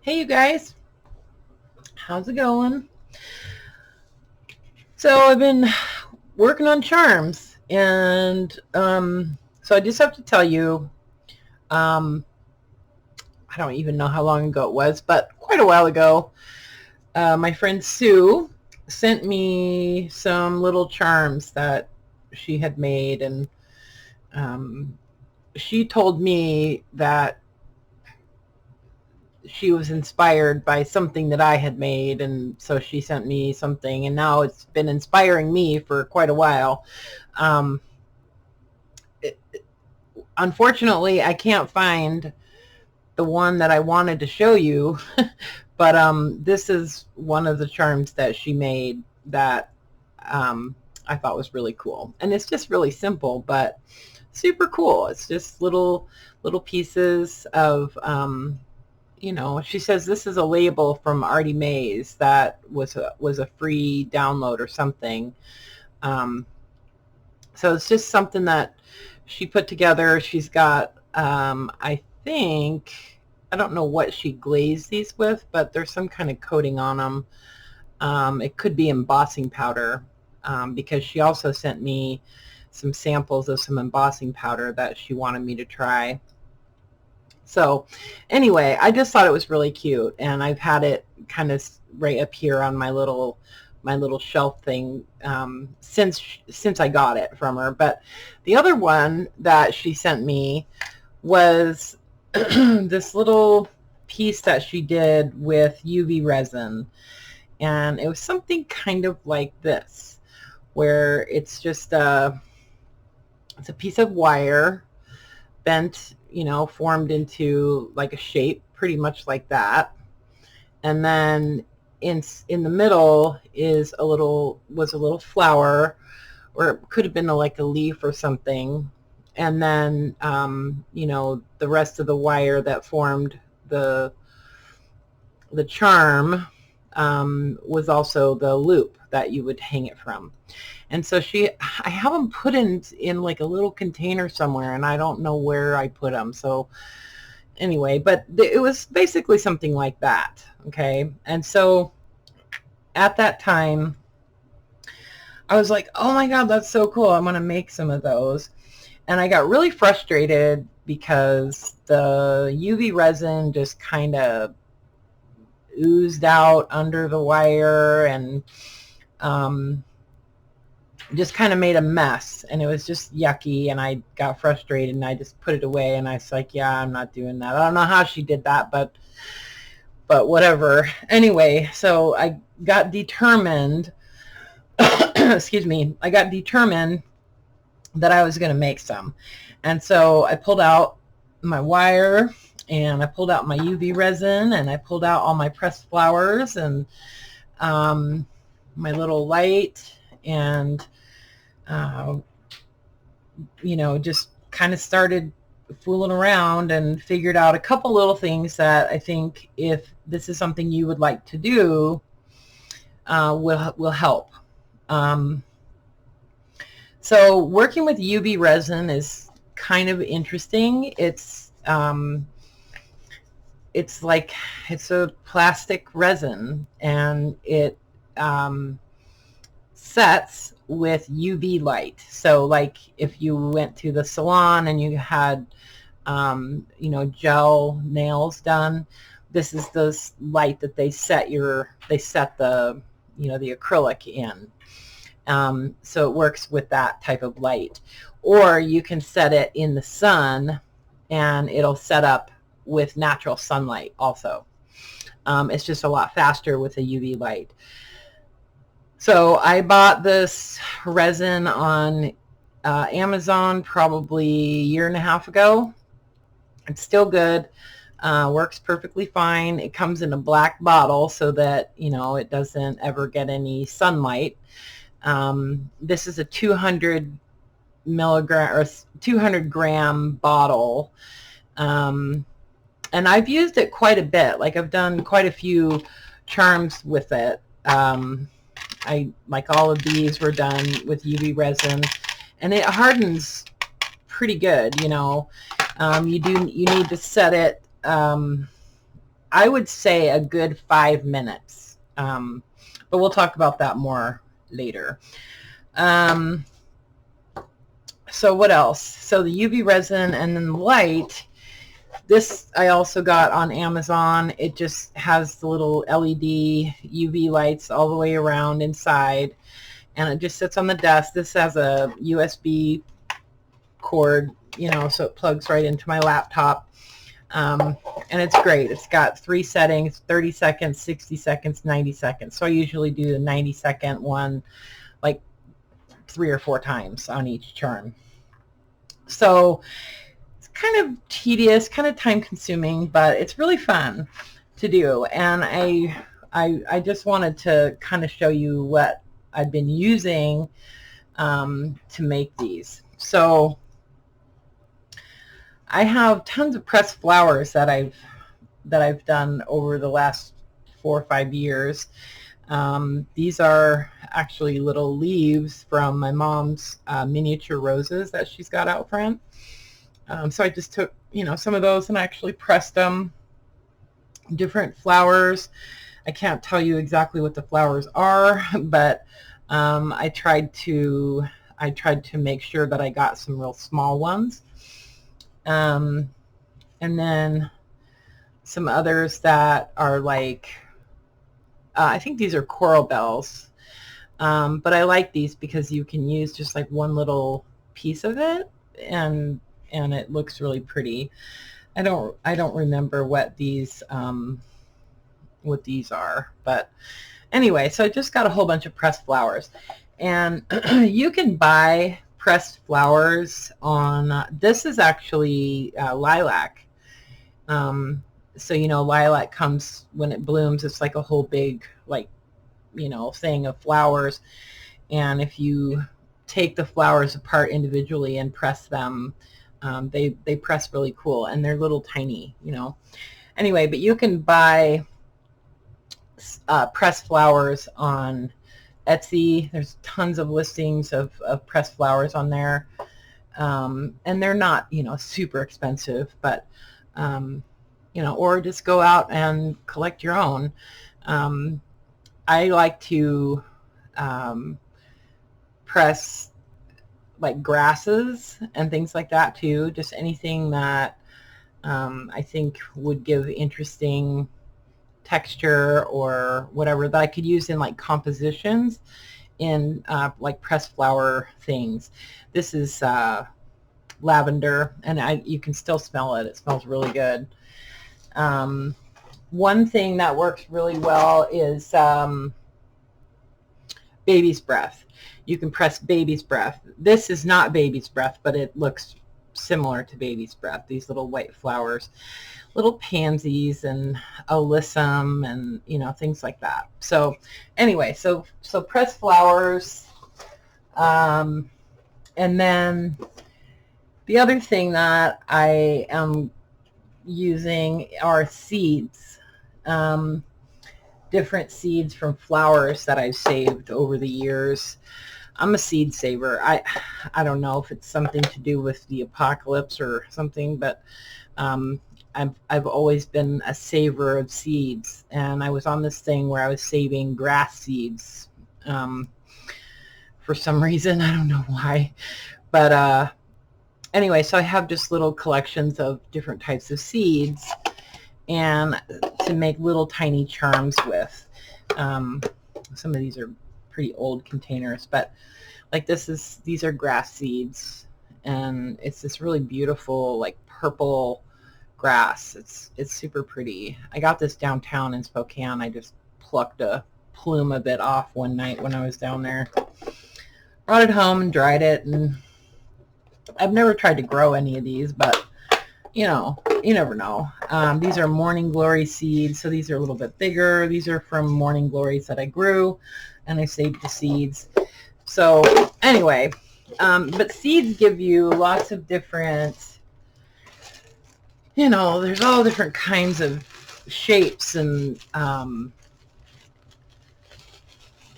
Hey you guys, how's it going? So I've been working on charms, and so I just have to tell you, um, I don't even know how long ago it was, but quite a while ago, my friend Sue sent me some little charms that she had made, and um, she told me that she was inspired by something that I had made, and so she sent me something, and now it's been inspiring me for quite a while. Um, it, Unfortunately, I can't find the one that I wanted to show you, but this is one of the charms that she made that I thought was really cool, and it's just really simple, but super cool. It's just little pieces of she says this is a label from Artie Mays that was a free download or something. Um, so it's just something that she put together. She's got, I think, I don't know what she glazed these with, but there's some kind of coating on them. It could be embossing powder, because she also sent me some samples of some embossing powder that she wanted me to try. So anyway, I just thought it was really cute, and I've had it kind of right up here on my little shelf thing, since I got it from her. But the other one that she sent me was this little piece that she did with UV resin, and it was something kind of like this, where it's just it's a piece of wire bent, formed into like a shape, pretty much like that. And then in the middle was a little flower, or it could have been like a leaf or something. And then, the rest of the wire that formed the charm was also the loop that you would hang it from. And so I have them put in like a little container somewhere, and I don't know where I put them. So anyway, but it was basically something like that. Okay. And so at that time, I was like, oh my God, that's so cool. I'm going to make some of those. And I got really frustrated because the UV resin just kind of oozed out under the wire, and just kind of made a mess, and it was just yucky, and I got frustrated, and I just put it away, and I was like, yeah, I'm not doing that. I don't know how she did that, but whatever. Anyway, so I got determined excuse me, I got determined that I was going to make some. And so I pulled out my wire, and I pulled out my UV resin, and I pulled out all my pressed flowers, and my little light, and just kind of started fooling around and figured out a couple little things that I think, if this is something you would like to do, will help. So working with UV resin is kind of interesting. It's a plastic resin, and it sets with UV light. So like if you went to the salon and you had gel nails done, this is the light that they set the the acrylic in. So it works with that type of light. Or you can set it in the sun, and it'll set up with natural sunlight also. It's just a lot faster with a UV light. So I bought this resin on Amazon probably a year and a half ago. It's still good. Works perfectly fine. It comes in a black bottle so that it doesn't ever get any sunlight. This is a 200 milligram or 200 gram bottle, and I've used it quite a bit. Like, I've done quite a few charms with it. Like all of these were done with UV resin, and it hardens pretty good. You need to set it. I would say a good 5 minutes. But we'll talk about that more later. So what else? So the UV resin and then the light. This I also got on Amazon. It just has the little LED UV lights all the way around inside, and it just sits on the desk. This has a USB cord, you know, so it plugs right into my laptop. And it's great. It's got 3 settings: 30 seconds, 60 seconds, 90 seconds. So I usually do the 90-second one like 3 or 4 times on each charm. So it's kind of tedious, kind of time consuming, but it's really fun to do. And I just wanted to kind of show you what I've been using to make these. So I have tons of pressed flowers that I've done over the last 4 or 5 years. These are actually little leaves from my mom's miniature roses that she's got out front. So I just took, you know, some of those and actually pressed them. Different flowers. I can't tell you exactly what the flowers are, but I tried to make sure that I got some real small ones. And then some others that are like, I think these are coral bells, but I like these because you can use just like one little piece of it, and it looks really pretty. I don't remember what these are, but anyway, so I just got a whole bunch of pressed flowers, and you can buy pressed flowers on, this is actually lilac. So, you know, lilac comes, when it blooms, it's like a whole big, like, you know, thing of flowers. And if you take the flowers apart individually and press them, they press really cool, and they're little tiny, you know. Anyway, but you can buy pressed flowers on Etsy. There's tons of listings of pressed flowers on there. And they're not, you know, super expensive, but you know, or just go out and collect your own. I like to press like grasses and things like that too, just anything that I think would give interesting texture or whatever that I could use in like compositions in like pressed flower things. This is lavender, and you can still smell it. It smells really good. One thing that works really well is baby's breath. You can press baby's breath. This is not baby's breath, but it looks similar to baby's breath. These little white flowers, little pansies and alyssum and, you know, things like that. So anyway, so pressed flowers. And then the other thing that I am using are seeds, different seeds from flowers that I've saved over the years. I'm a seed saver. I don't know if it's something to do with the apocalypse or something, but I've always been a saver of seeds, and I was on this thing where I was saving grass seeds for some reason. I don't know why, but anyway, so I have just little collections of different types of seeds and to make little tiny charms with. Some of these are pretty old containers, but like these are grass seeds, and it's this really beautiful like purple grass. It's super pretty. I got this downtown in Spokane. I just plucked a plume of it off one night when I was down there. Brought it home and dried it, and I've never tried to grow any of these, but you know, you never know. These are morning glory seeds, so these are a little bit bigger. These are from morning glories that I grew, and I saved the seeds. So anyway, but seeds give you lots of different, you know, there's all different kinds of shapes and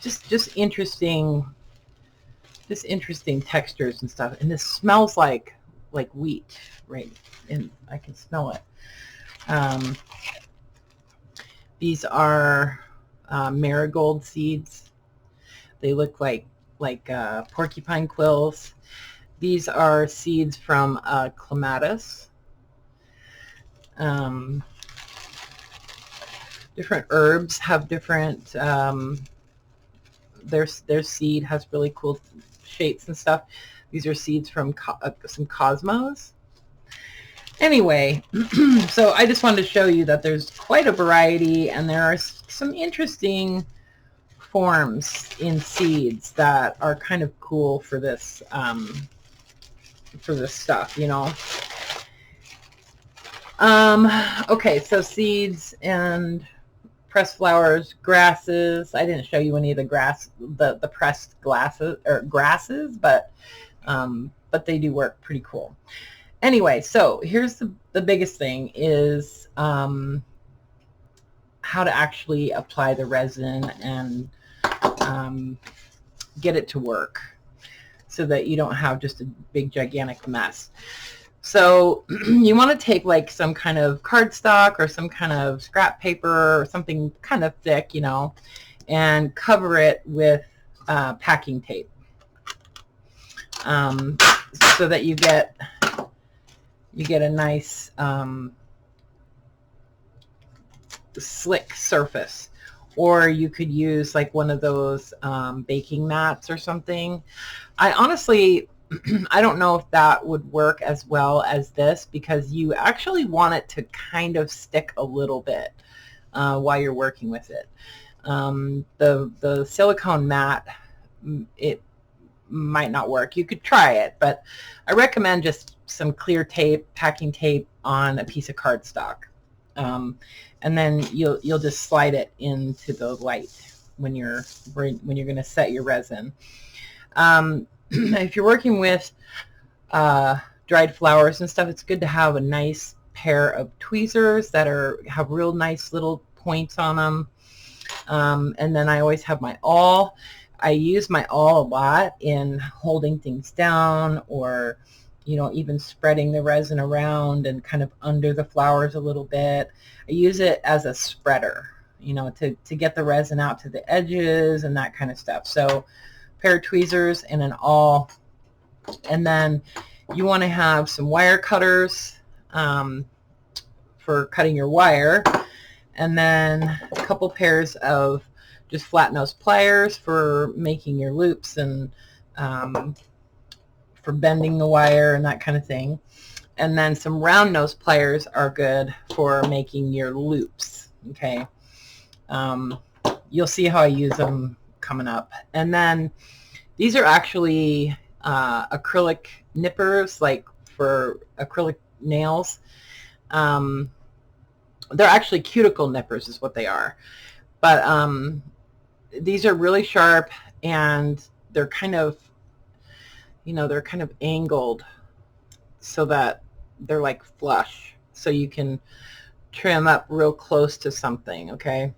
just interesting textures and stuff. And this smells like wheat, right? And I can smell it. These are Marigold seeds. They look like porcupine quills. These are seeds from clematis. Different herbs have different, their seed has really cool shapes and stuff. These are seeds from some cosmos. Anyway, so I just wanted to show you that there's quite a variety, and there are some interesting forms in seeds that are kind of cool for this stuff, you know. Okay, so seeds and pressed flowers, grasses. I didn't show you any of the pressed grasses, but they do work pretty cool. Anyway, so here's the biggest thing is how to actually apply the resin and get it to work so that you don't have just a big gigantic mess. So you want to take like some kind of cardstock or some kind of scrap paper or something kind of thick, you know, and cover it with packing tape so that you get a nice slick surface. Or you could use like one of those baking mats or something. I honestly, I don't know if that would work as well as this, because you actually want it to kind of stick a little bit while you're working with it. The silicone mat, it might not work. You could try it, but I recommend just some clear tape, packing tape on a piece of cardstock. And then you'll just slide it into the light when you're going to set your resin. If you're working with dried flowers and stuff, it's good to have a nice pair of tweezers that have real nice little points on them. And then I always have my awl. I use my awl a lot in holding things down, or even spreading the resin around and kind of under the flowers a little bit. I use it as a spreader, to get the resin out to the edges and that kind of stuff. So a pair of tweezers and an awl. And then you want to have some wire cutters for cutting your wire. And then a couple pairs of just flat nose pliers for making your loops and for bending the wire and that kind of thing. And then some round nose pliers are good for making your loops. Okay. You'll see how I use them coming up. And then these are actually acrylic nippers, like for acrylic nails. They're actually cuticle nippers is what they are. But these are really sharp, and they're kind of, they're kind of angled so that they're like flush, so you can trim up real close to something. Okay,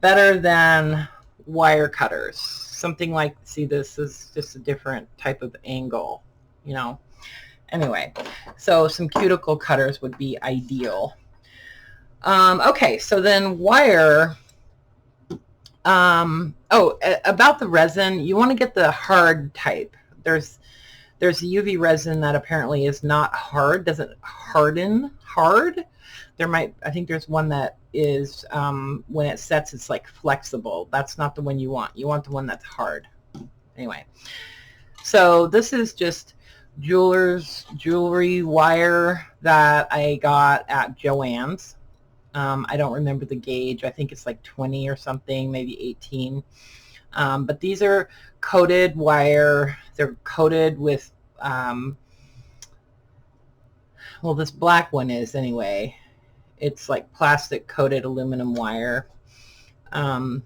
better than wire cutters. Something like, see, this is just a different type of angle, Anyway, so some cuticle cutters would be ideal. Okay, so then wire. About the resin, you want to get the hard type. There's UV resin that apparently is not hard, doesn't harden hard. I think there's one that is, when it sets, it's like flexible. That's not the one you want. You want the one that's hard. Anyway, so this is just jewelry wire that I got at Joann's. I don't remember the gauge. I think it's like 20 or something, maybe 18. But these are coated wire. They're coated with, well, this black one is anyway. It's like plastic coated aluminum wire. And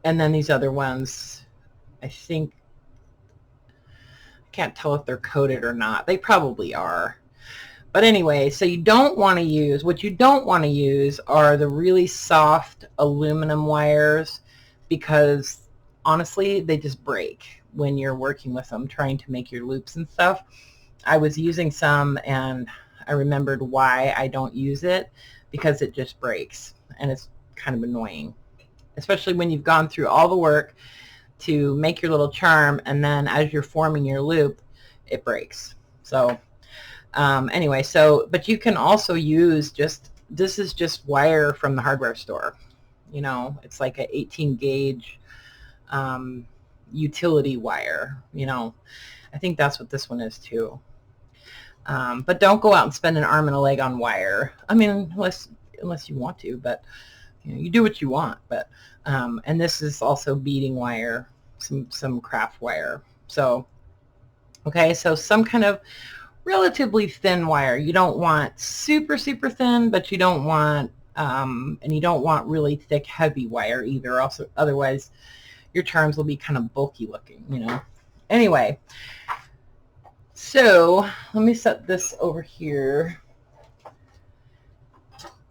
then these other ones, I think, I can't tell if they're coated or not. They probably are. But anyway, so what you don't want to use are the really soft aluminum wires, because honestly, they just break when you're working with them, trying to make your loops and stuff. I was using some, and I remembered why I don't use it, because it just breaks, and it's kind of annoying, especially when you've gone through all the work to make your little charm, and then as you're forming your loop, it breaks. So anyway, so, but you can also use just, this is just wire from the hardware store. You know, it's like a 18 gauge utility wire, you know. I think that's what this one is too. But don't go out and spend an arm and a leg on wire. I mean, unless you want to, but you know, you do what you want. But and this is also beading wire, some craft wire. So okay, so some kind of relatively thin wire. You don't want super thin, but you don't want and you don't want really thick heavy wire either. Also, otherwise your charms will be kind of bulky looking, you know. Anyway, so let me set this over here.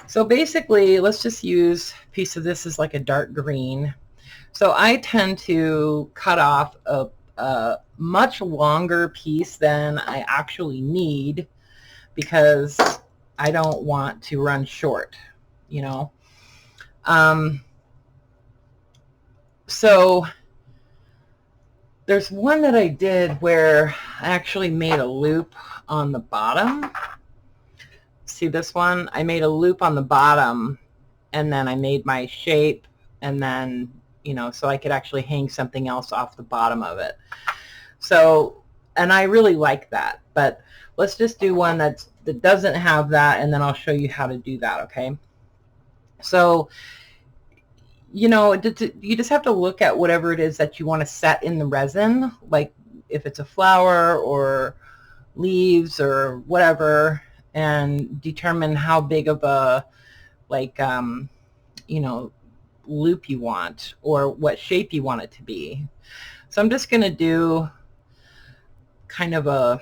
So basically, let's just use a piece of this as like a dark green. So I tend to cut off a much longer piece than I actually need, because I don't want to run short, you know. So there's one that I did where I actually made a loop on the bottom. See this one? I made a loop on the bottom, and then I made my shape, and then, you know, so I could actually hang something else off the bottom of it. So, and I really like that, but let's just do one that doesn't have that, and then I'll show you how to do that, okay? So, you know, you just have to look at whatever it is that you want to set in the resin, like if it's a flower or leaves or whatever, and determine how big of a, like, you know, loop you want, or what shape you want it to be. So I'm just going to do kind of a,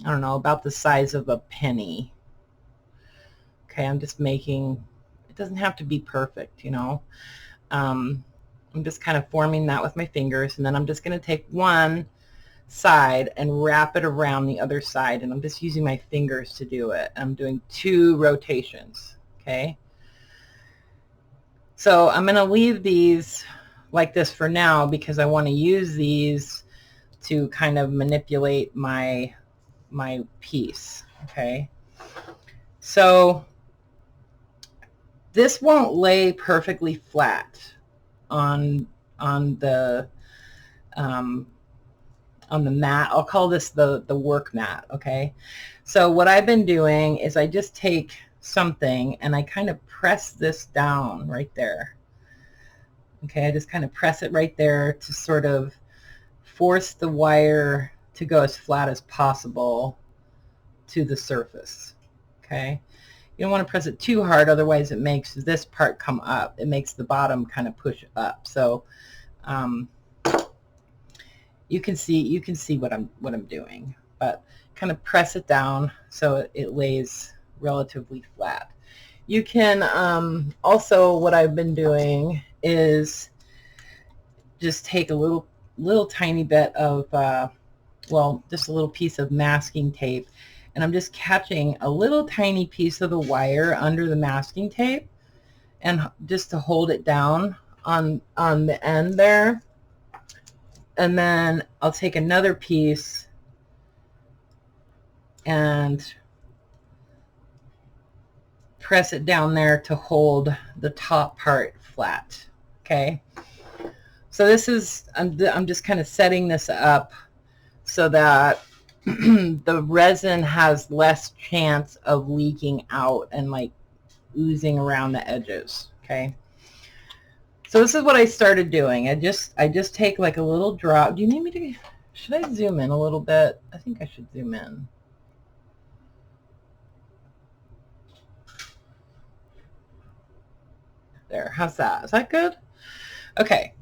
I don't know, about the size of a penny. Okay, I'm just making, it doesn't have to be perfect, you know. I'm just kind of forming that with my fingers, and then I'm just going to take one side and wrap it around the other side, and I'm just using my fingers to do it. I'm doing 2 rotations, okay? So I'm going to leave these like this for now, because I want to use these to kind of manipulate my piece, okay? So this won't lay perfectly flat on the mat. I'll call this the work mat, okay? So what I've been doing is I just take something and I kind of press this down right there. Okay, I just kind of press it right there to sort of force the wire to go as flat as possible to the surface, okay? You don't want to press it too hard, otherwise it makes this part come up. It makes the bottom kind of push up. So you can see what I'm doing, but kind of press it down so it lays relatively flat. You can also, what I've been doing is just take a little tiny bit of well, just a little piece of masking tape, and I'm just catching a little tiny piece of the wire under the masking tape, and just to hold it down on the end there. And then I'll take another piece and press it down there to hold the top part flat, okay? So this is, I'm just kind of setting this up so that the resin has less chance of leaking out and like oozing around the edges, okay? So this is what I started doing. I just take like a little drop. Do you need me to, should I zoom in a little bit? I think I should zoom in. There, how's that? Is that good? Okay.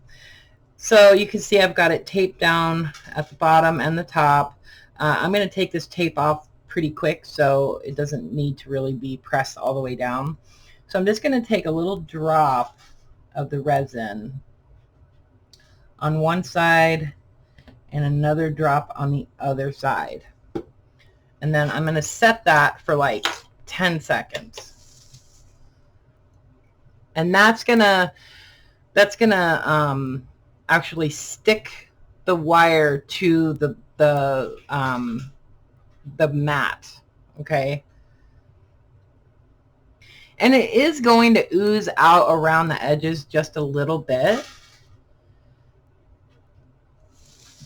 So you can see I've got it taped down at the bottom and the top. I'm going to take this tape off pretty quick so it doesn't need to really be pressed all the way down. So I'm just going to take a little drop of the resin on one side and another drop on the other side. And then I'm going to set that for like 10 seconds. And that's gonna actually stick the wire to the mat. Okay. And it is going to ooze out around the edges just a little bit,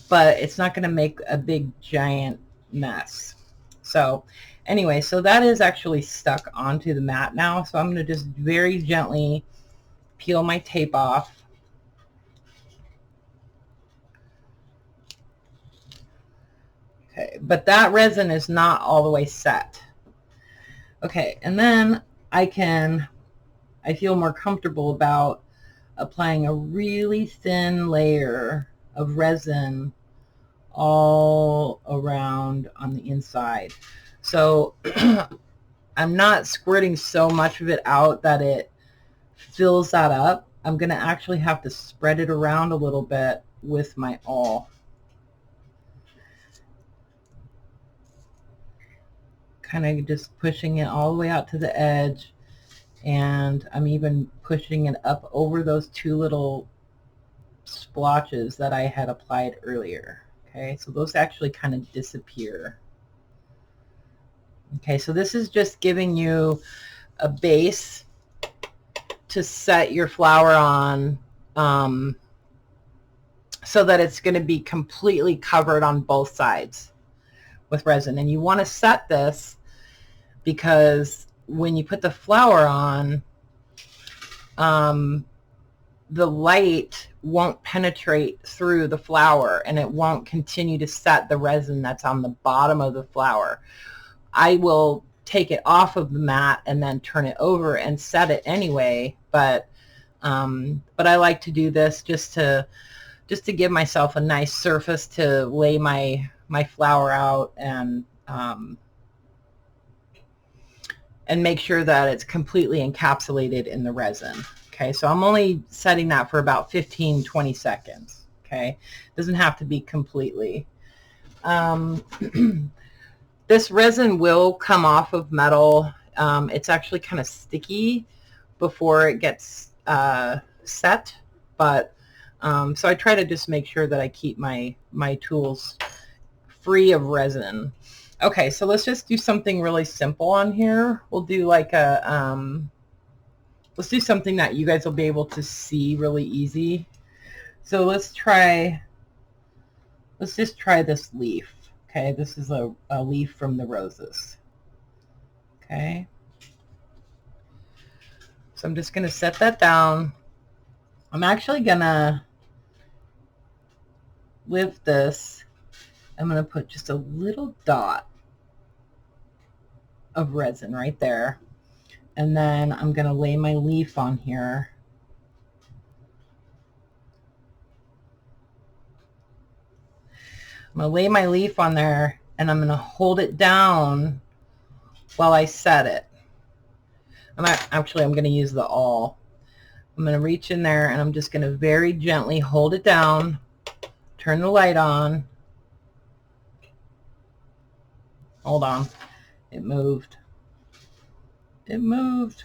but it's not going to make a big giant mess. So anyway, so that is actually stuck onto the mat now. So I'm going to just very gently peel my tape off. Okay, but that resin is not all the way set. Okay, and then I feel more comfortable about applying a really thin layer of resin all around on the inside. So I'm not squirting so much of it out that it fills that up. I'm going to actually have to spread it around a little bit with my awl. Kind of just pushing it all the way out to the edge, and I'm even pushing it up over those two little splotches that I had applied earlier. Okay, so those actually kind of disappear. Okay, so this is just giving you a base to set your flower on, so that it's going to be completely covered on both sides with resin. And you want to set this because when you put the flower on, the light won't penetrate through the flower, and it won't continue to set the resin that's on the bottom of the flower. I will take it off of the mat and then turn it over and set it anyway, but I like to do this just to give myself a nice surface to lay my flower out, and make sure that it's completely encapsulated in the resin. Okay, so I'm only setting that for about 15-20 seconds. Okay, doesn't have to be completely. This resin will come off of metal. It's actually kind of sticky before it gets set, but so I try to just make sure that I keep my tools free of resin. Okay, so let's just do something really simple on here. We'll do like a let's do something that you guys will be able to see really easy. So let's just try this leaf. Okay, this is a leaf from the roses. Okay, so I'm just going to set that down. I'm actually going to lift this. I'm going to put just a little dot of resin right there. And then I'm going to lay my leaf on here. I'm going to lay my leaf on there, and I'm going to hold it down while I set it. I'm going to use the awl. I'm going to reach in there, and I'm just going to very gently hold it down, turn the light on. Hold on. It moved. It moved.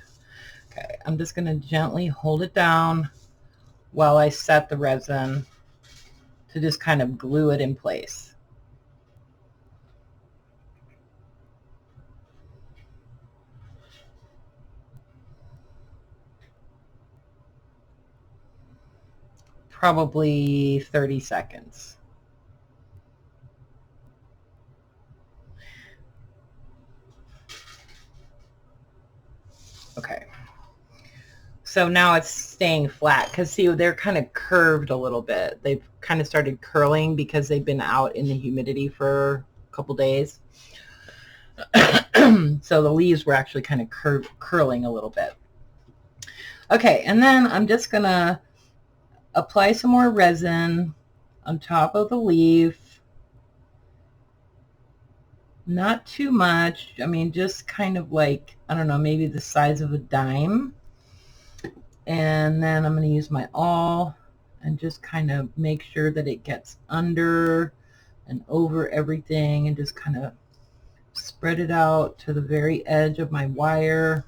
Okay, I'm just going to gently hold it down while I set the resin to just kind of glue it in place. Probably 30 seconds. Okay. So now it's staying flat because see, they're kind of curved a little bit. They've kind of started curling because they've been out in the humidity for a couple days. So the leaves were actually kind of curling a little bit. Okay, and then I'm just going to apply some more resin on top of the leaf. Not too much. I mean, just kind of like, I don't know, maybe the size of a dime. And then I'm going to use my awl and just kind of make sure that it gets under and over everything, and just kind of spread it out to the very edge of my wire.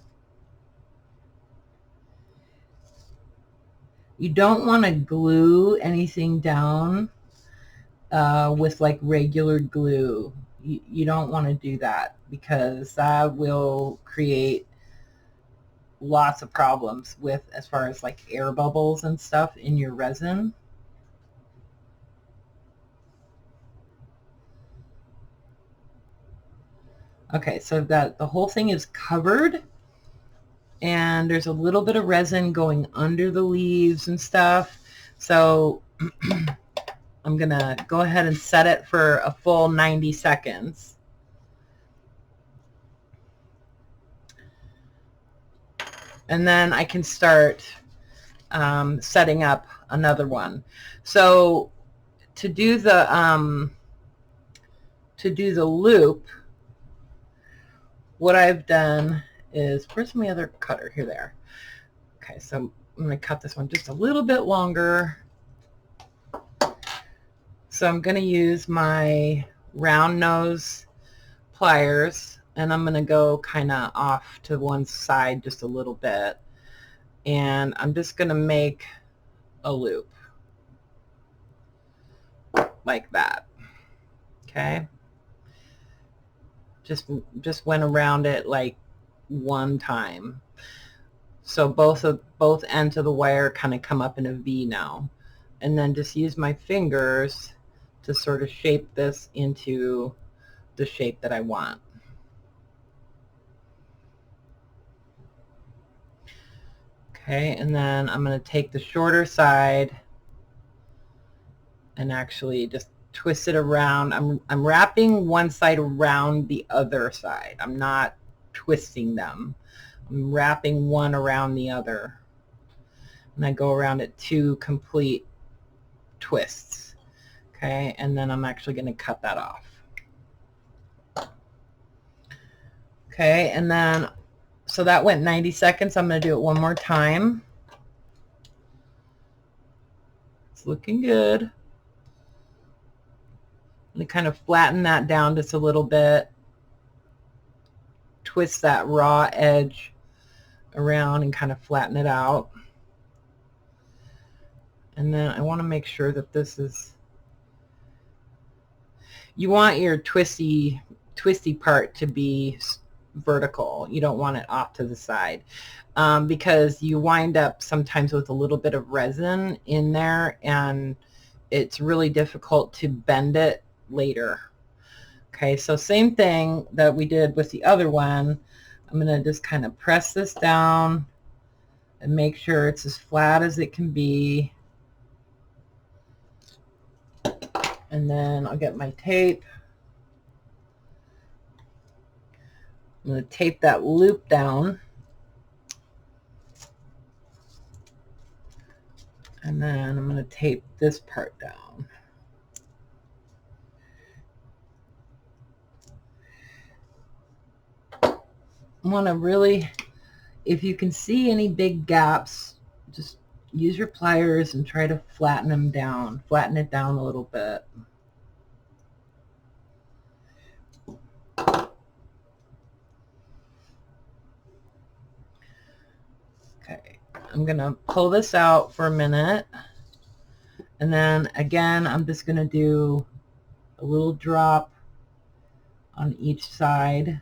You don't want to glue anything down with like regular glue. You don't want to do that, because that will create lots of problems with, as far as like air bubbles and stuff in your resin. Okay, so that the whole thing is covered, and there's a little bit of resin going under the leaves and stuff. So I'm gonna go ahead and set it for a full 90 seconds. And then I can start setting up another one. So to do the loop, what I've done is, where's my other cutter? Here, there. Okay, so I'm going to cut this one just a little bit longer. So I'm going to use my round nose pliers, and I'm going to go kind of off to one side just a little bit, and I'm just going to make a loop like that. Okay, just went around it like one time, so both ends of the wire kind of come up in a V now, and then just use my fingers to sort of shape this into the shape that I want. Okay, and then I'm going to take the shorter side and actually just twist it around. I'm wrapping one side around the other side. I'm not twisting them. I'm wrapping one around the other. And I go around it 2 complete twists. Okay, and then I'm actually going to cut that off. Okay, and then, so that went 90 seconds. I'm going to do it one more time. It's looking good. I'm going to kind of flatten that down just a little bit. Twist that raw edge around and kind of flatten it out. And then I want to make sure that this is, you want your twisty part to be vertical. You don't want it off to the side, because you wind up sometimes with a little bit of resin in there, and it's really difficult to bend it later. Okay, so same thing that we did with the other one. I'm going to just kind of press this down and make sure it's as flat as it can be. And then I'll get my tape. I'm going to tape that loop down. And then I'm going to tape this part down. I want to really, if you can see any big gaps, just use your pliers and try to flatten them down. Flatten it down a little bit. Okay, I'm going to pull this out for a minute. And then again, I'm just going to do a little drop on each side.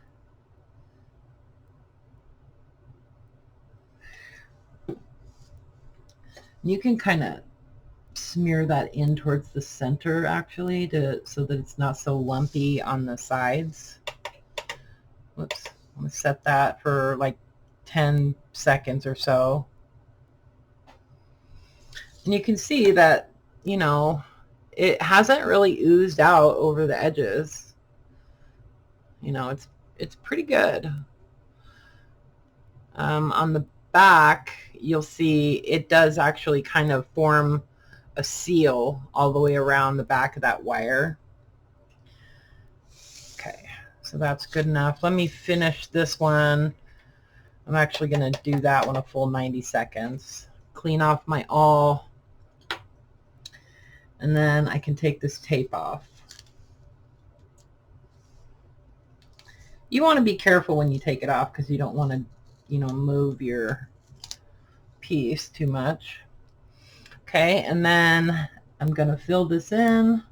You can kind of smear that in towards the center, actually, so that it's not so lumpy on the sides. Whoops. I'm going to set that for like 10 seconds or so. And you can see that, you know, it hasn't really oozed out over the edges. You know, it's pretty good. On the back, you'll see it does actually kind of form a seal all the way around the back of that wire. Okay, so that's good enough. Let me finish this one. I'm actually going to do that one a full 90 seconds. Clean off my awl, and then I can take this tape off. You want to be careful when you take it off, because you don't want to, you know, move your piece too much. Okay, and then I'm going to fill this in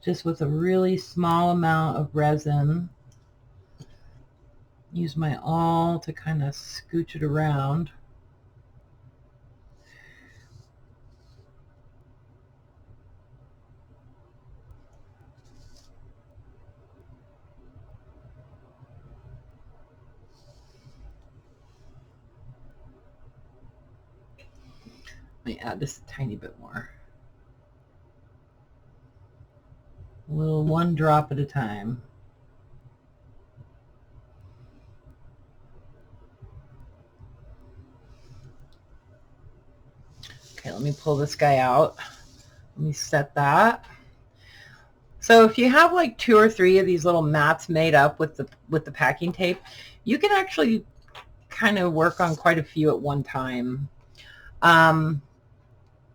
just with a really small amount of resin. Use my awl to kind of scooch it around. Let me add this a tiny bit more. A little one drop at a time. Okay, let me pull this guy out. Let me set that. So if you have like 2 or 3 of these little mats made up with the packing tape, you can actually kind of work on quite a few at one time.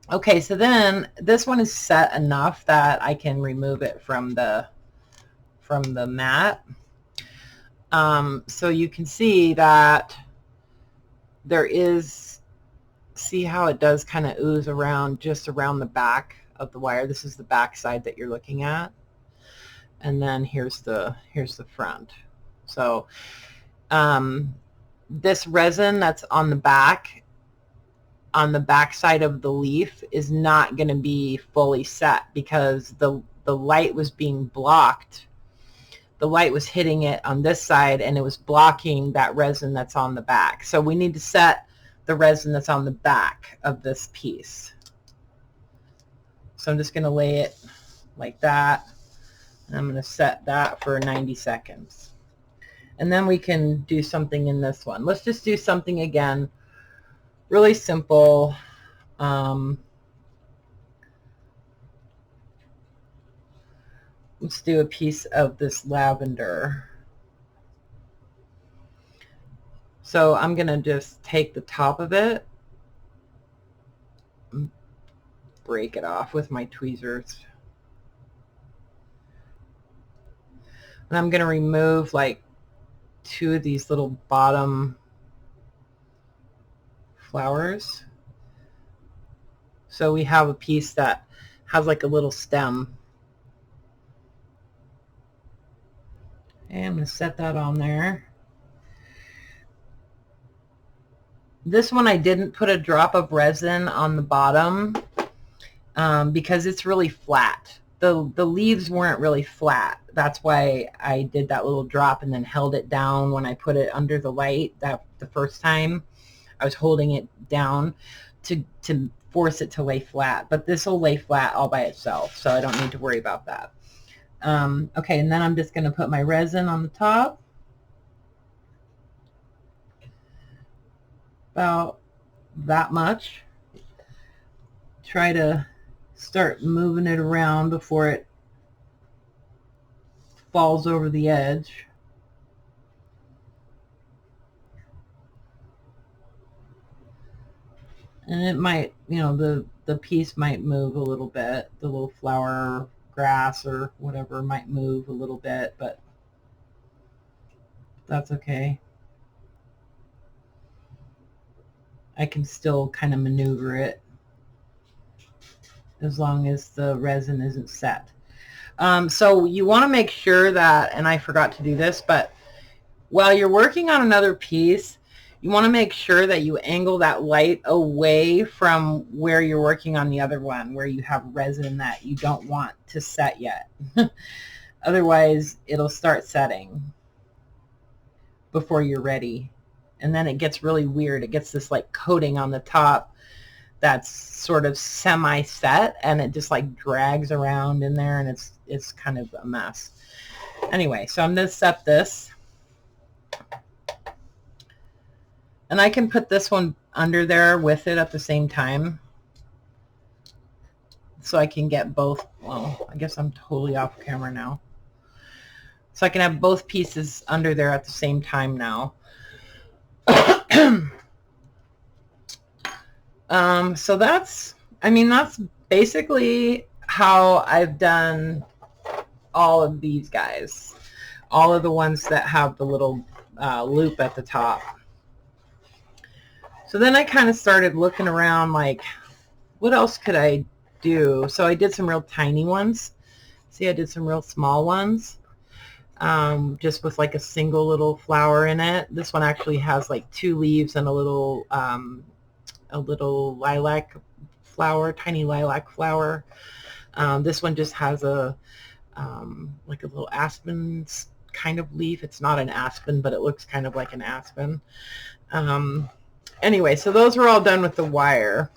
Okay, so then this one is set enough that I can remove it from the mat. So you can see that there is, see how it does kind of ooze around just around the back of the wire. This is the back side that you're looking at, and then here's the front. So this resin that's on the back side of the leaf is not going to be fully set because the light was being blocked. The light was hitting it on this side and it was blocking that resin that's on the back. So we need to set the resin that's on the back of this piece. So I'm just going to lay it like that, and I'm going to set that for 90 seconds. And then we can do something in this one. Let's just do something again, really simple. Let's do a piece of this lavender. So I'm going to just take the top of it, and break it off with my tweezers. And I'm going to remove like 2 of these little bottom flowers. So we have a piece that has like a little stem. And I'm going to set that on there. This one I didn't put a drop of resin on the bottom because it's really flat. The leaves weren't really flat. That's why I did that little drop and then held it down when I put it under the light. That the first time I was holding it down to force it to lay flat. But this will lay flat all by itself, so I don't need to worry about that. Okay, and then I'm just going to put my resin on the top. About that much. Try to start moving it around before it falls over the edge. And it might, you know, the piece might move a little bit. The little flower, grass, or whatever might move a little bit, but that's okay. I can still kind of maneuver it as long as the resin isn't set. So you want to make sure that, and I forgot to do this, but while you're working on another piece, you want to make sure that you angle that light away from where you're working on the other one, where you have resin that you don't want to set yet. Otherwise, it'll start setting before you're ready. And then it gets really weird. It gets this like coating on the top that's sort of semi-set, and it just like drags around in there, and it's kind of a mess. Anyway, so I'm going to set this. And I can put this one under there with it at the same time. So I can get both. Well, I guess I'm totally off camera now. So I can have both pieces under there at the same time now. So that's, I mean, that's basically how I've done all of these guys. All of the ones that have the little loop at the top. So then I kind of started looking around like, what else could I do? So I did some real tiny ones. See, I did some real small ones, just with like a single little flower in it. This one actually has like 2 leaves and a little lilac flower, tiny lilac flower. This one just has a like a little aspen kind of leaf. It's not an aspen, but it looks kind of like an aspen. Anyway, so those were all done with the wire.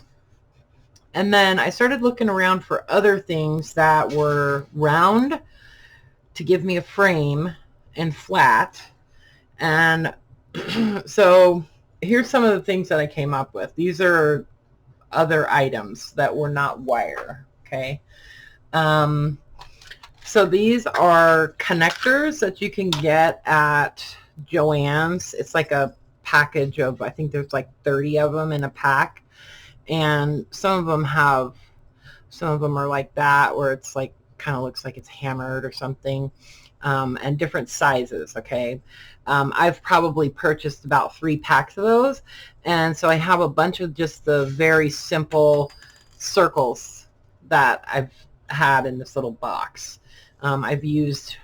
And then I started looking around for other things that were round to give me a frame and flat. And so here's some of the things that I came up with. These are other items that were not wire, okay? So these are connectors that you can get at Joann's. It's like a package of, I think there's like 30 of them in a pack. And some of them are like that, where it's like kind of looks like it's hammered or something, and different sizes, okay? I've probably purchased about 3 packs of those, and so I have a bunch of just the very simple circles that I've had in this little box. I've used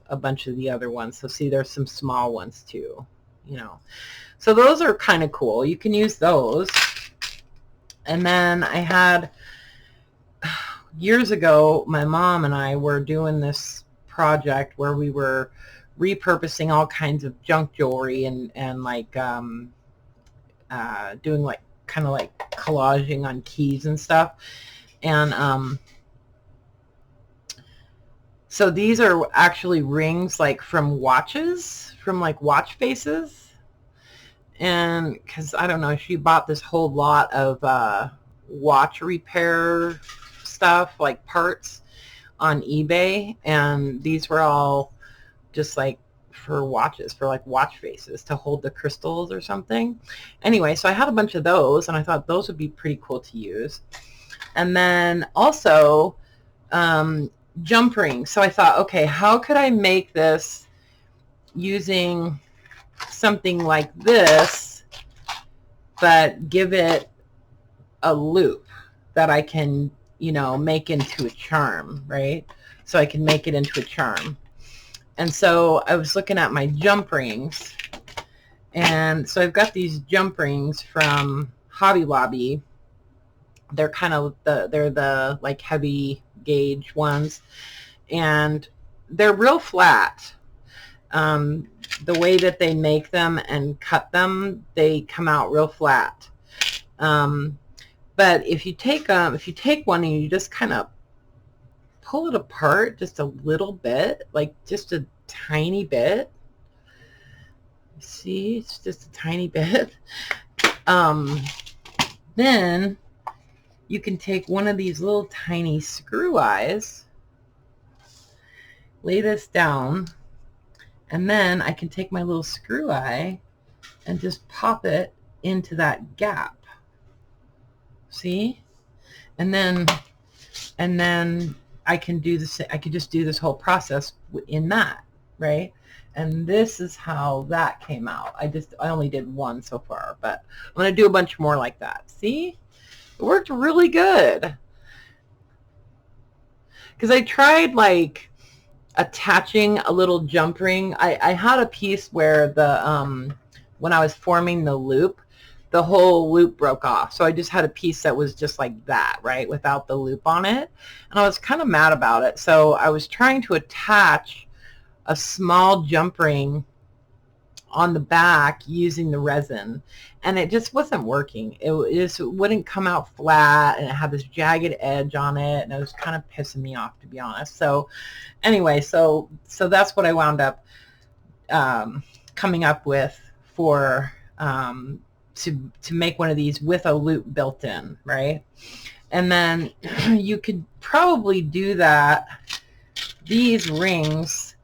a bunch of the other ones, so see, there's some small ones too, you know. So those are kind of cool. You can use those. And then I had, years ago, my mom and I were doing this project where we were repurposing all kinds of junk jewelry and like doing like kind of like collaging on keys and stuff. And so these are actually rings like from watches, from like watch faces. And because I don't know, she bought this whole lot of watch repair stuff, like parts, on eBay, and these were all just like for watches, for like watch faces to hold the crystals or something. Anyway, so I had a bunch of those, and I thought those would be pretty cool to use. And then also jump rings. So I thought, okay, how could I make this using something like this, but give it a loop that I can, you know, make into a charm, right? So I can make it into a charm. And so I was looking at my jump rings, and so I've got these jump rings from Hobby Lobby. They're kind of they're the like heavy gauge ones, and they're real flat. The way that they make them and cut them, they come out real flat. But if you take one and you just kind of pull it apart just a little bit, like just a tiny bit, see, it's just a tiny bit, then you can take one of these little tiny screw eyes, lay this down, and then I can take my little screw eye and just pop it into that gap. See? And then I can do this. I could just do this whole process in that, right? And this is how that came out. I only did one so far, but I'm going to do a bunch more like that. See? It worked really good. Because I tried like attaching a little jump ring. I had a piece where the when I was forming the loop, the whole loop broke off. So I just had a piece that was just like that, right, without the loop on it. And I was kind of mad about it. So I was trying to attach a small jump ring on the back using the resin, and it just wasn't working. It just wouldn't come out flat, and it had this jagged edge on it, and it was kind of pissing me off, to be honest. So anyway, so that's what I wound up coming up with for to make one of these with a loop built in, right? And then you could probably do that. These rings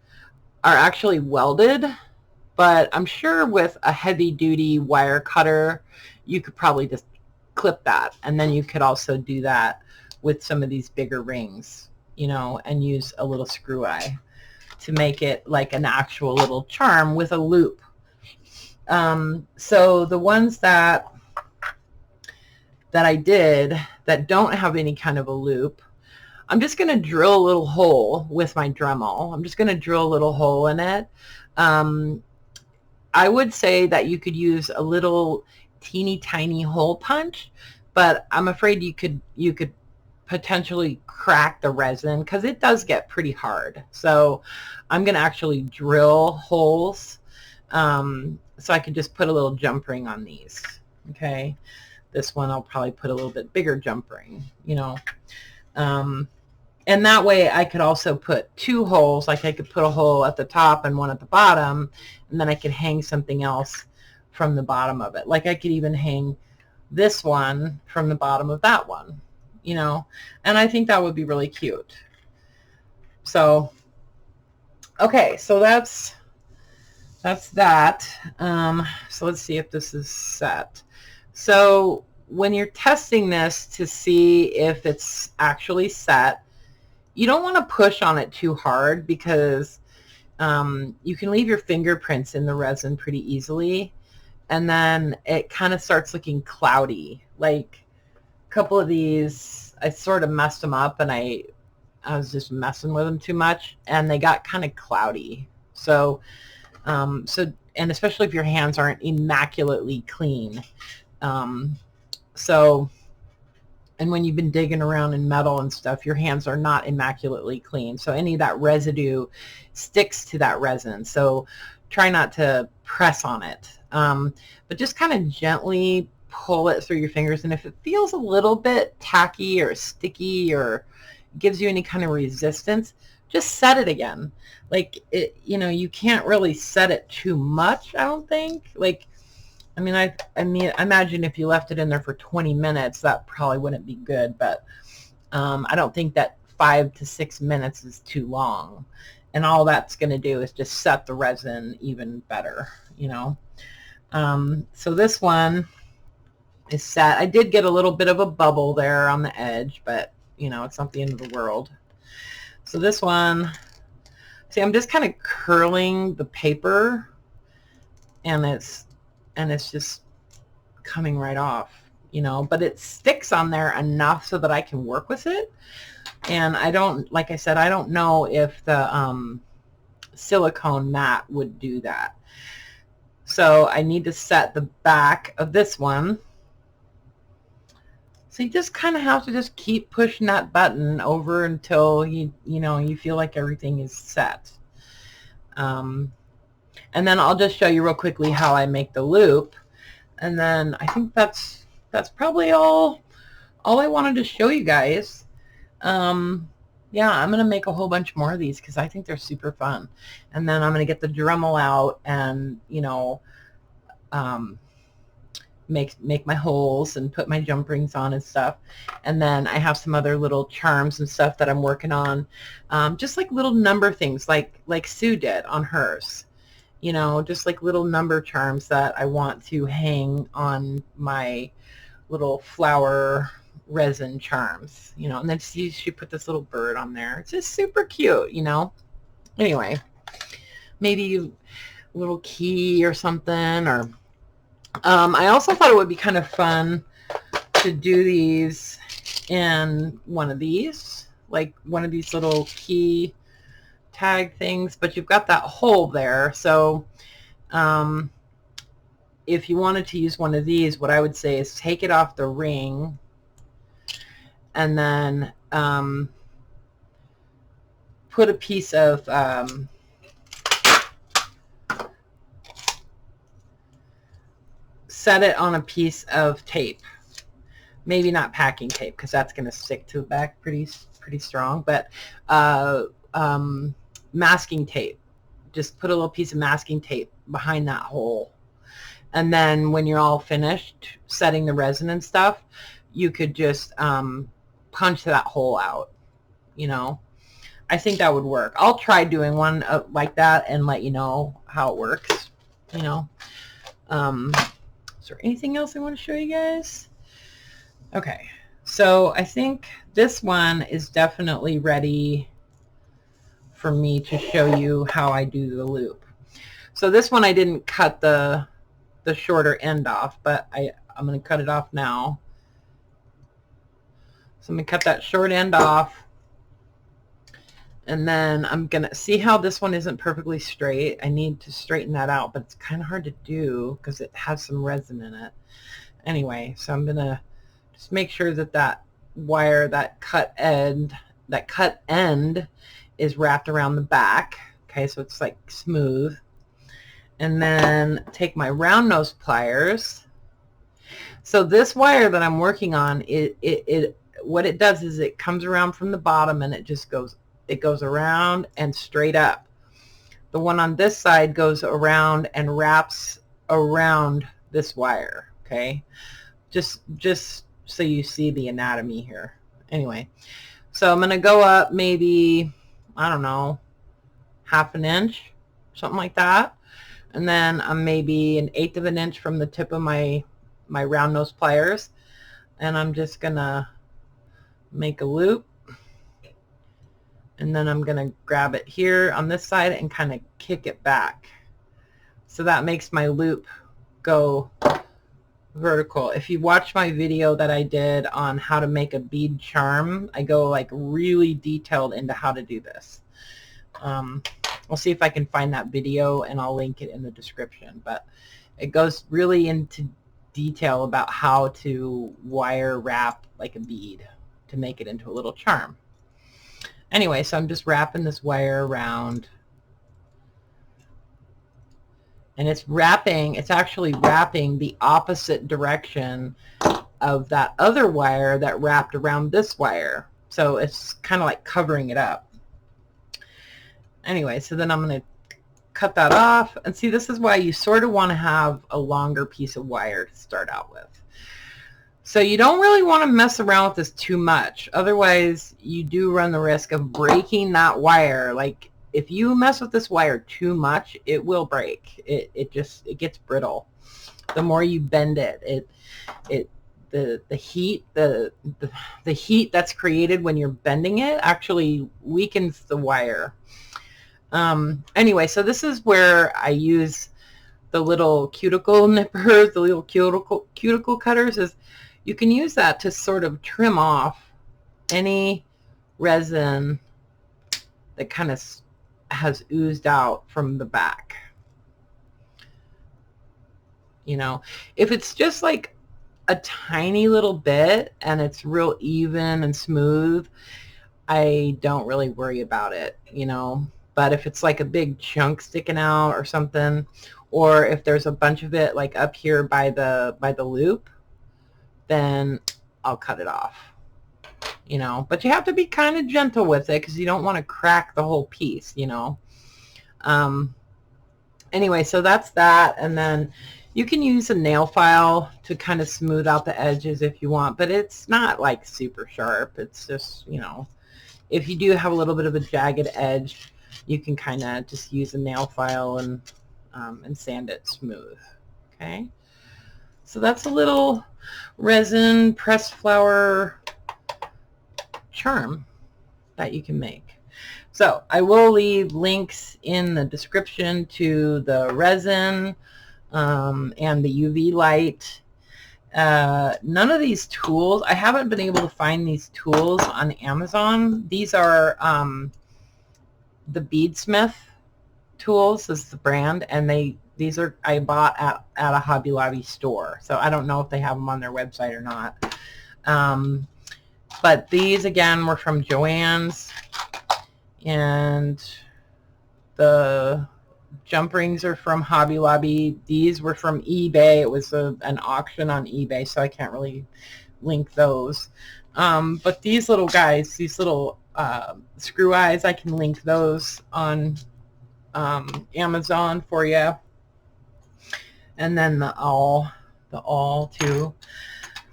are actually welded, but I'm sure with a heavy-duty wire cutter, you could probably just clip that. And then you could also do that with some of these bigger rings, you know, and use a little screw eye to make it like an actual little charm with a loop. So the ones that that I did that don't have any kind of a loop, I'm just going to drill a little hole with my Dremel. I'm just going to drill a little hole in it. I would say that you could use a little teeny tiny hole punch, but I'm afraid you could potentially crack the resin because it does get pretty hard. So I'm going to actually drill holes so I could just put a little jump ring on these. Okay, this one I'll probably put a little bit bigger jump ring, you know. And that way I could also put two holes, like I could put a hole at the top and one at the bottom, and then I could hang something else from the bottom of it. Like I could even hang this one from the bottom of that one, you know, and I think that would be really cute. So, okay, so that's that. So let's see if this is set. So when you're testing this to see if it's actually set, you don't want to push on it too hard because you can leave your fingerprints in the resin pretty easily, and then it kind of starts looking cloudy. Like a couple of these, I sort of messed them up, and I was just messing with them too much, and they got kind of cloudy. So, and especially if your hands aren't immaculately clean. And when you've been digging around in metal and stuff, your hands are not immaculately clean. So any of that residue sticks to that resin. So try not to press on it, but just kind of gently pull it through your fingers. And if it feels a little bit tacky or sticky or gives you any kind of resistance, just set it again. Like it, you know, you can't really set it too much, I don't think. Like, I mean, I imagine if you left it in there for 20 minutes, that probably wouldn't be good, but I don't think that 5 to 6 minutes is too long. And all that's going to do is just set the resin even better, you know. So this one is set. I did get a little bit of a bubble there on the edge, but, you know, it's not the end of the world. So this one, see, I'm just kind of curling the paper, and it's just coming right off, you know, but it sticks on there enough so that I can work with it. And I don't, like I said, I don't know if the silicone mat would do that. So I need to set the back of this one. So you just kind of have to just keep pushing that button over until you know, you feel like everything is set. And then I'll just show you real quickly how I make the loop. And then I think that's probably all I wanted to show you guys. Yeah, I'm going to make a whole bunch more of these because I think they're super fun. And then I'm going to get the Dremel out and, you know, make my holes and put my jump rings on and stuff. And then I have some other little charms and stuff that I'm working on. Just like little number things like Sue did on hers. You know, just like little number charms that I want to hang on my little flower resin charms, you know. And then she put this little bird on there. It's just super cute, you know. Anyway, maybe a little key or something. Or I also thought it would be kind of fun to do these in one of these, like one of these little key tag things, but you've got that hole there. So if you wanted to use one of these, what I would say is take it off the ring and then put a piece of set it on a piece of tape. Maybe not packing tape because that's going to stick to the back pretty strong, but masking tape. Just put a little piece of masking tape behind that hole, and then when you're all finished setting the resin and stuff, you could just punch that hole out, you know. I think that would work. I'll try doing one like that and let you know how it works, you know. Is there anything else I want to show you guys? Okay, so I think this one is definitely ready for me to show you how I do the loop. So this one I didn't cut the shorter end off, but I'm going to cut it off now. So I'm going to cut that short end off. And then I'm going to see how this one isn't perfectly straight. I need to straighten that out, but it's kind of hard to do because it has some resin in it. Anyway, so I'm going to just make sure that that wire, that cut end is wrapped around the back. Okay, so it's like smooth. And then take my round nose pliers. So this wire that I'm working on, what it does is it comes around from the bottom and it just goes around and straight up. The one on this side goes around and wraps around this wire. Okay, just so you see the anatomy here. Anyway, so I'm going to go up maybe, I don't know, 1/2 inch, something like that. And then I'm maybe 1/8 of an inch from the tip of my round nose pliers. And I'm just going to make a loop. And then I'm going to grab it here on this side and kind of kick it back. So that makes my loop go vertical. If you watch my video that I did on how to make a bead charm, I go like really detailed into how to do this. I'll see if I can find that video and I'll link it in the description. But it goes really into detail about how to wire wrap like a bead to make it into a little charm. Anyway, so I'm just wrapping this wire around. And it's actually wrapping the opposite direction of that other wire that wrapped around this wire. So it's kind of like covering it up. Anyway, so then I'm going to cut that off. And see, this is why you sort of want to have a longer piece of wire to start out with. So you don't really want to mess around with this too much. Otherwise, you do run the risk of breaking that wire. Like, if you mess with this wire too much, it will break. It gets brittle. The more you bend it, the heat that's created when you're bending it actually weakens the wire. Anyway, so this is where I use the little cuticle nippers, the little cuticle cutters. Is you can use that to sort of trim off any resin that kind of has oozed out from the back. You know, if it's just like a tiny little bit and it's real even and smooth, I don't really worry about it, you know. But if it's like a big chunk sticking out or something, or if there's a bunch of it like up here by the loop, then I'll cut it off, you know. But you have to be kind of gentle with it because you don't want to crack the whole piece, you know. Anyway, so that's that. And then you can use a nail file to kind of smooth out the edges if you want, but it's not like super sharp. It's just, you know, if you do have a little bit of a jagged edge, you can kind of just use a nail file and sand it smooth. Okay, so that's a little resin pressed flower charm that you can make. So I will leave links in the description to the resin and the UV light. None of these tools, I haven't been able to find these tools on Amazon. These are the Beadsmith Tools is the brand, and these are I bought at a Hobby Lobby store. So I don't know if they have them on their website or not. But these again were from Joann's, and the jump rings are from Hobby Lobby. These were from eBay. It was an auction on eBay, so I can't really link those. But these little guys, these little screw eyes, I can link those on Amazon for you. And then the awl too.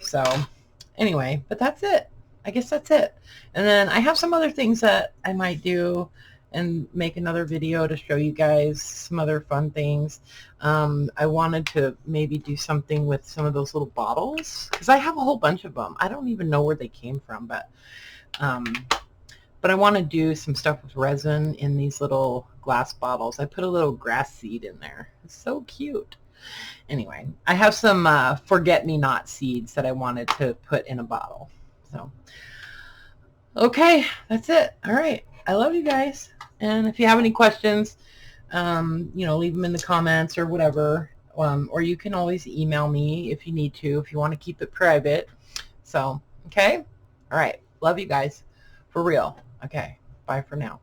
So anyway, but that's it. I guess that's it. And then I have some other things that I might do and make another video to show you guys some other fun things. I wanted to maybe do something with some of those little bottles because I have a whole bunch of them. I don't even know where they came from, but I want to do some stuff with resin in these little glass bottles. I put a little grass seed in there. It's so cute. Anyway, I have some forget-me-not seeds that I wanted to put in a bottle. So, Okay, that's it. All right. I love you guys. And if you have any questions, leave them in the comments or whatever. Or you can always email me if you need to, if you want to keep it private. So, okay. All right. Love you guys. For real. Okay. Bye for now.